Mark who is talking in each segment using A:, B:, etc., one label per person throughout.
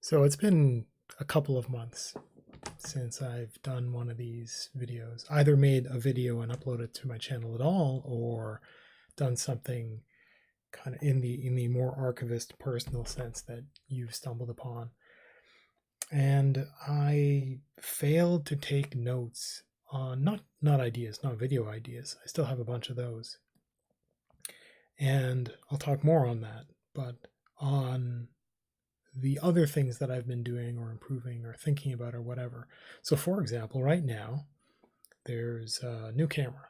A: So it's been a couple of months since I've done one of these videos, either made a video and uploaded to my channel at all, or done something kind of in the more archivist personal sense that you've stumbled upon. And I failed to take notes on not ideas, not video ideas. I still have a bunch of those. And I'll talk more on that, but on the other things that I've been doing or improving or thinking about or whatever. So, for example, right now, there's a new camera.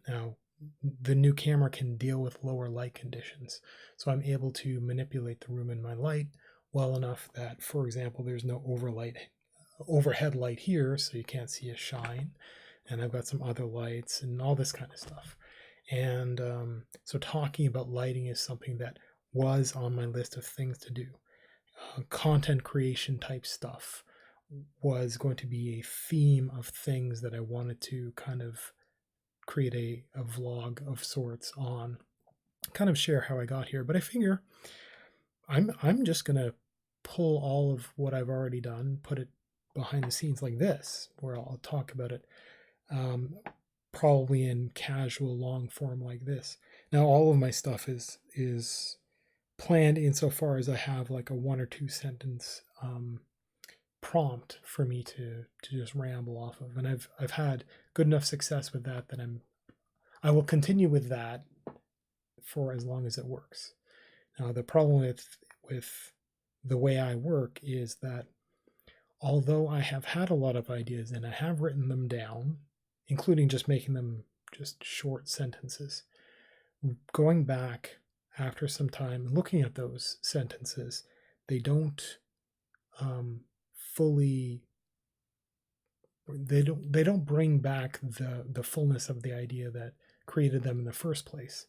A: Now, the new camera can deal with lower light conditions. So, I'm able to manipulate the room in my light well enough that, for example, there's no overhead light here, so you can't see a shine. And I've got some other lights and all this kind of stuff. And so, talking about lighting is something that was on my list of things to do. Content creation type stuff was going to be a theme of things that I wanted to kind of create a vlog of sorts on, kind of share how I got here. But I figure I'm just gonna pull all of what I've already done, put it behind the scenes like this, where I'll talk about it, probably in casual long form like this. Now all of my stuff is planned insofar as I have like a 1 or 2 sentence prompt for me to just ramble off of, and I've had good enough success with that I will continue with that for as long as it works. Now the problem with the way I work is that although I have had a lot of ideas and I have written them down, including just making them just short sentences, going back after some time looking at those sentences, they don't fully they don't bring back the fullness of the idea that created them in the first place.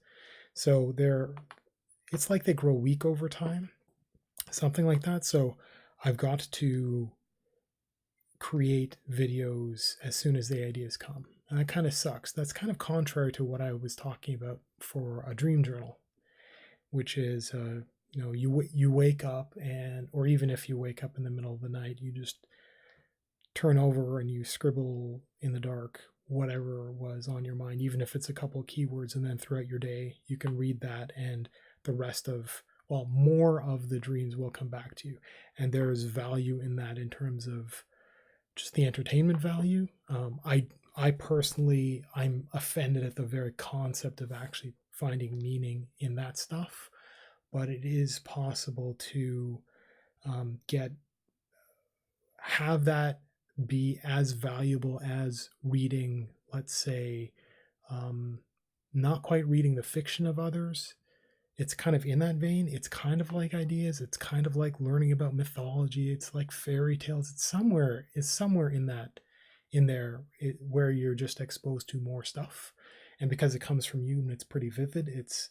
A: So it's like they grow weak over time, something like that. So I've got to create videos as soon as the ideas come, and that kind of sucks. That's kind of contrary to what I was talking about for a dream journal, which is you wake up, and or even if you wake up in the middle of the night, you just turn over and you scribble in the dark whatever was on your mind, even if it's a couple of keywords, and then throughout your day you can read that, and the rest of, well, more of the dreams will come back to you. And there's value in that in terms of just the entertainment value. I personally, I'm offended at the very concept of actually finding meaning in that stuff, but it is possible to get have that be as valuable as reading, let's say, not quite reading the fiction of others. It's kind of in that vein. It's kind of like ideas. It's kind of like learning about mythology. It's like fairy tales. It's somewhere in that, where you're just exposed to more stuff, and because it comes from you and it's pretty vivid, it's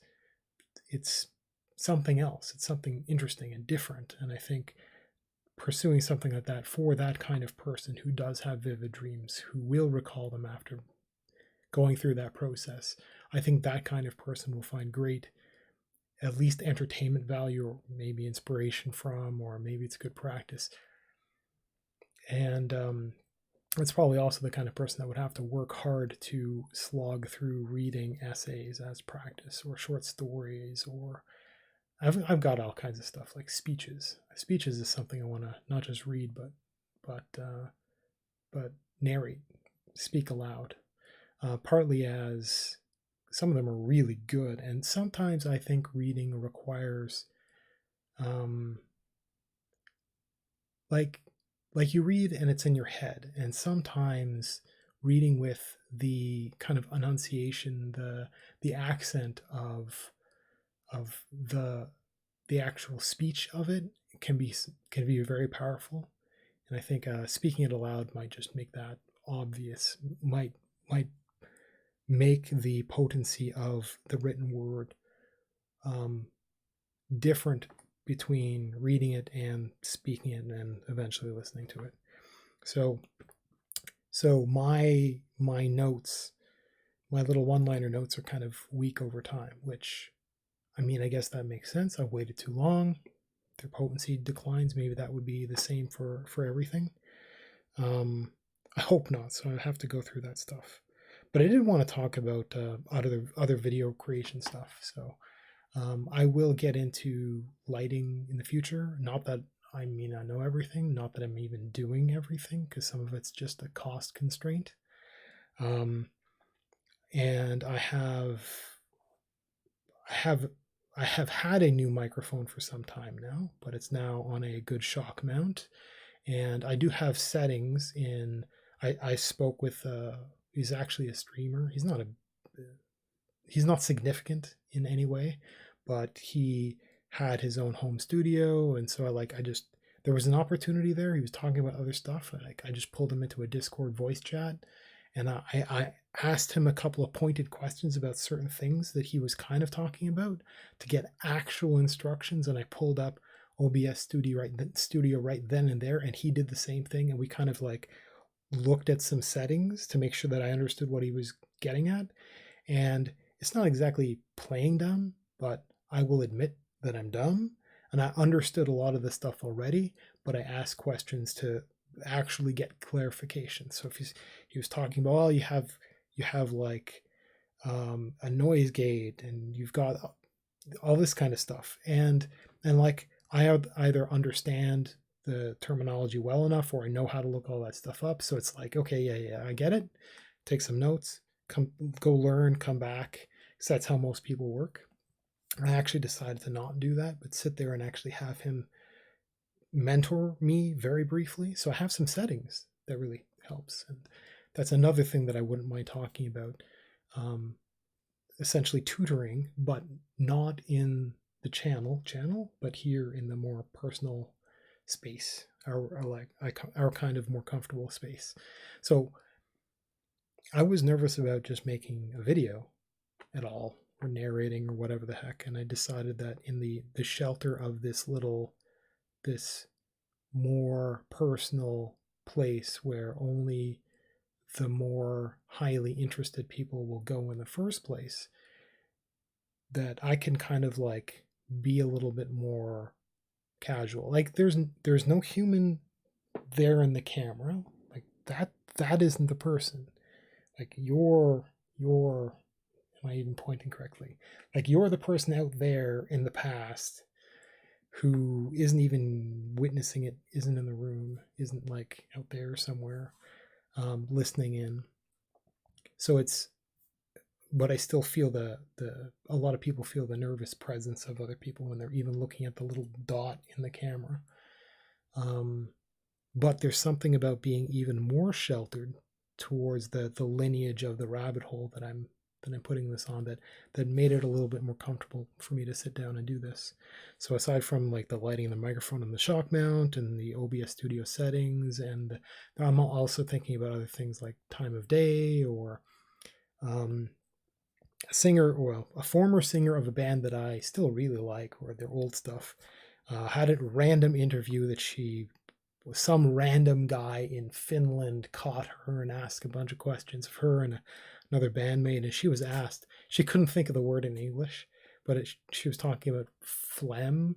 A: something else. It's something interesting and different. And I think pursuing something like that for that kind of person who does have vivid dreams, who will recall them after going through that process, I think that kind of person will find great, at least entertainment value, or maybe inspiration from, or maybe it's good practice. And it's probably also the kind of person that would have to work hard to slog through reading essays as practice, or short stories, or I've got all kinds of stuff like speeches. Speeches is something I want to not just read, but narrate, speak aloud. Partly as some of them are really good, and sometimes I think reading requires, like you read and it's in your head, and sometimes reading with the kind of enunciation, the accent of the actual speech of it can be very powerful. And I think speaking it aloud might just make that obvious, might make the potency of the written word different between reading it and speaking it and eventually listening to it. So my notes, my little one-liner notes, are kind of weak over time, which, I mean, I guess that makes sense. I've waited too long. their potency declines. Maybe that would be the same for everything. I hope not, so I have to go through that stuff. But I did want to talk about other video creation stuff. So I will get into lighting in the future. Not that I mean I know everything, not that I'm even doing everything, because some of it's just a cost constraint. Um, and I have I have had a new microphone for some time now, but it's now on a good shock mount, and I do have settings in. I spoke with he's actually a streamer. He's not significant in any way, but he had his own home studio, and so I just there was an opportunity there. He was talking about other stuff, and I just pulled him into a Discord voice chat, and I asked him a couple of pointed questions about certain things that he was kind of talking about to get actual instructions, and I pulled up OBS studio right then and there, and he did the same thing, and we kind of like looked at some settings to make sure that I understood what he was getting at. And it's not exactly playing dumb, but I will admit that I'm dumb and I understood a lot of this stuff already, but I asked questions to actually get clarification. So if he was talking about, well, you have like a noise gate and you've got all this kind of stuff, and like I either understand the terminology well enough or I know how to look all that stuff up. So it's like, okay, yeah, I get it. Take some notes, go learn, come back. Because that's how most people work. I actually decided to not do that, but sit there and actually have him mentor me very briefly. So I have some settings that really helps. And that's another thing that I wouldn't mind talking about. Essentially tutoring, but not in the channel, but here in the more personal space, our kind of more comfortable space. So I was nervous about just making a video at all or narrating or whatever the heck, and I decided that in the shelter of this more personal place where only the more highly interested people will go in the first place, that I can kind of like be a little bit more casual. Like there's no human there in the camera. Like that isn't the person. Like you're am I even pointing correctly? Like you're the person out there in the past who isn't even witnessing it, isn't in the room, isn't like out there somewhere listening in. So it's, but I still feel the a lot of people feel the nervous presence of other people when they're even looking at the little dot in the camera. But there's something about being even more sheltered towards the lineage of the rabbit hole that I'm putting this on, that made it a little bit more comfortable for me to sit down and do this. So aside from like the lighting, the microphone, and the shock mount, and the OBS studio settings, and I'm also thinking about other things like time of day, or a former singer of a band that I still really like, or their old stuff, had a random interview that some random guy in Finland caught her and asked a bunch of questions of her and another bandmate, and she was asked, she couldn't think of the word in English, but she was talking about phlegm,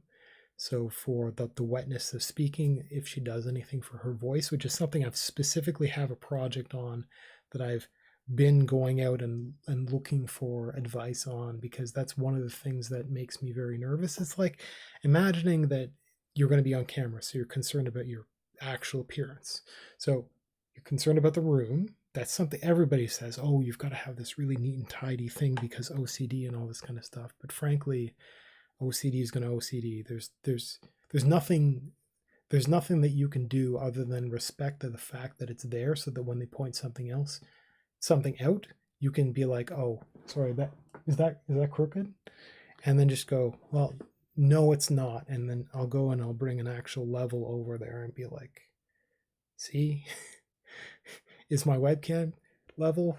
A: so for the wetness of speaking, if she does anything for her voice, which is something I've specifically have a project on that I've been going out and looking for advice on, because that's one of the things that makes me very nervous. It's like imagining that you're going to be on camera, so you're concerned about your actual appearance. So you're concerned about the room. That's something everybody says, oh, you've got to have this really neat and tidy thing because OCD and all this kind of stuff. But frankly, OCD is going to OCD. There's nothing that you can do other than respect the fact that it's there, so that when they point something out, you can be like, oh, sorry, is that crooked? And then just go, well, no, it's not. And then I'll go and I'll bring an actual level over there and be like, see, is my webcam level?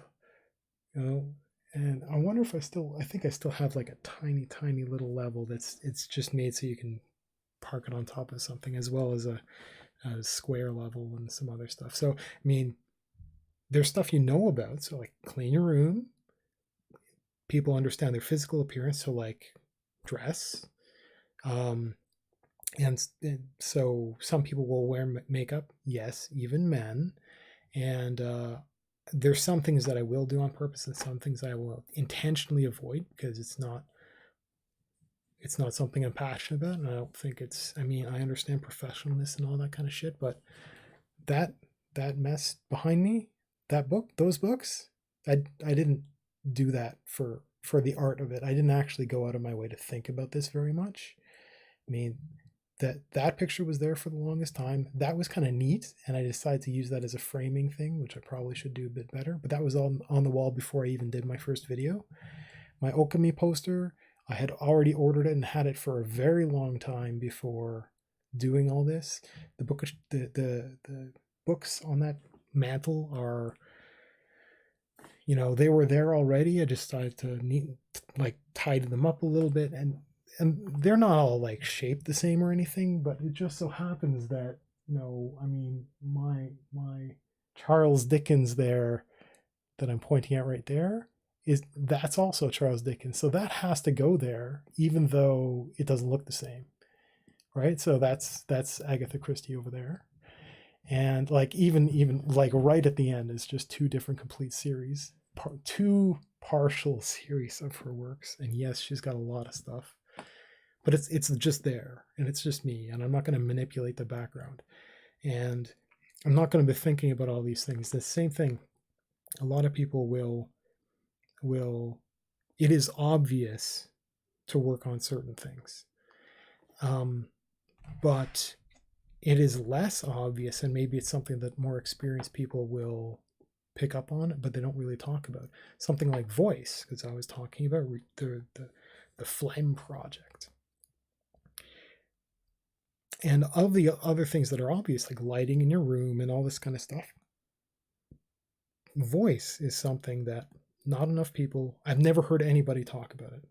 A: And I wonder if I think I still have like a tiny little level it's just made so you can park it on top of something, as well as a square level and some other stuff. So, I mean, there's stuff about. So like clean your room. People understand their physical appearance. So like dress, And so some people will wear makeup, yes, even men. And there's some things that I will do on purpose and some things I will intentionally avoid because it's not something I'm passionate about, and I don't think it's. I mean, I understand professionalness and all that kind of shit, but that that mess behind me, that book, those books, I didn't do that for the art of it. I didn't actually go out of my way to think about this very much. I mean, that picture was there for the longest time. That was kind of neat, and I decided to use that as a framing thing, which I probably should do a bit better. But that was on the wall before I even did my first video. My Okami poster, I had already ordered it and had it for a very long time before doing all this. The book, the books on that mantle are, they were there already. I just started to like tidy them up a little bit, and they're not all like shaped the same or anything, but it just so happens that I mean my Charles Dickens there that I'm pointing at right there that's also Charles Dickens. So that has to go there, even though it doesn't look the same, right? So that's Agatha Christie over there, and like even like right at the end is just two different complete series, two partial series of her works. And yes, she's got a lot of stuff, but it's just there, and it's just me, and I'm not going to manipulate the background, and I'm not going to be thinking about all these things. The same thing, a lot of people will it is obvious to work on certain things, but it is less obvious, and maybe it's something that more experienced people will pick up on, but they don't really talk about. Something like voice, because I was talking about the Phlegm project. And of the other things that are obvious, like lighting in your room and all this kind of stuff, voice is something that not enough people, I've never heard anybody talk about it.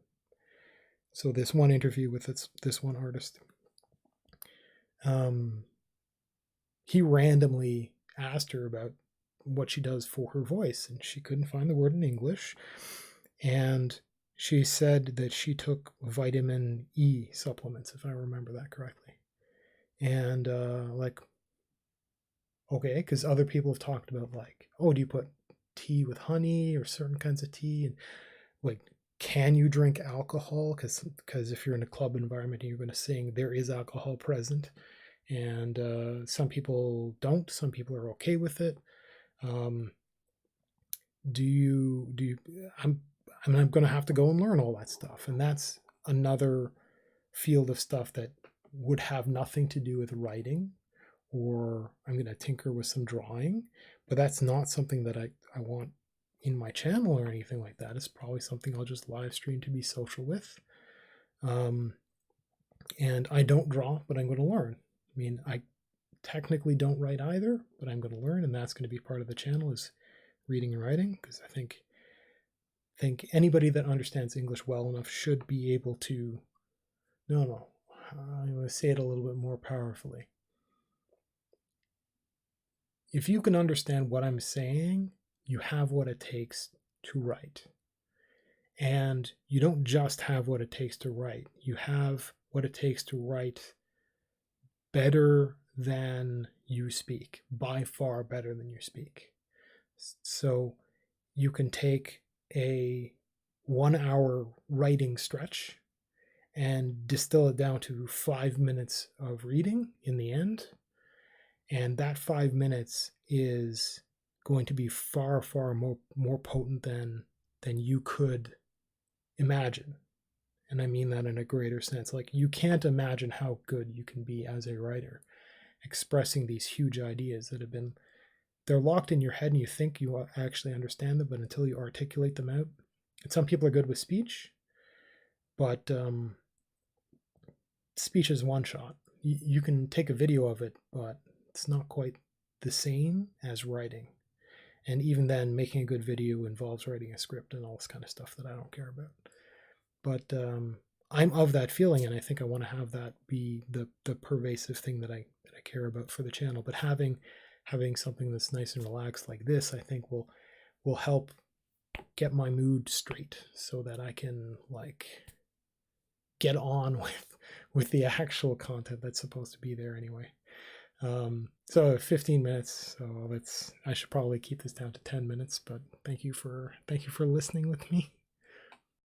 A: So this one interview with this one artist, he randomly asked her about what she does for her voice, and she couldn't find the word in English. And she said that she took vitamin E supplements, if I remember that correctly. And like, okay, because other people have talked about like, oh, do you put tea with honey or certain kinds of tea, and like, can you drink alcohol? Because if you're in a club environment and you're going to sing, there is alcohol present, and some people don't. Some people are okay with it. Do you? I'm going to have to go and learn all that stuff, and that's another field of stuff that would have nothing to do with writing, or I'm going to tinker with some drawing, but that's not something that I want in my channel or anything like that. It's probably something I'll just live stream to be social with. And I don't draw, but I'm going to learn. I mean, I technically don't write either, but I'm going to learn, and that's going to be part of the channel is reading and writing, because I think anybody that understands English well enough should be able to. No, I'm going to say it a little bit more powerfully. If you can understand what I'm saying, you have what it takes to write. And you don't just have what it takes to write, you have what it takes to write better than you speak, by far better than you speak. So you can take a 1 hour writing stretch and distill it down to 5 minutes of reading in the end. And that 5 minutes is going to be far, far more potent than you could imagine. And I mean that in a greater sense. Like, you can't imagine how good you can be as a writer, expressing these huge ideas that they're locked in your head and you think you actually understand them, but until you articulate them out. And some people are good with speech, but speech is one shot. You can take a video of it, but it's not quite the same as writing. And even then, making a good video involves writing a script and all this kind of stuff that I don't care about. But I'm of that feeling, and I think I want to have that be the pervasive thing that I care about for the channel. But having something that's nice and relaxed like this, I think will help get my mood straight, so that I can like get on with the actual content that's supposed to be there anyway. So 15 minutes. So I should probably keep this down to 10 minutes, but thank you for listening with me.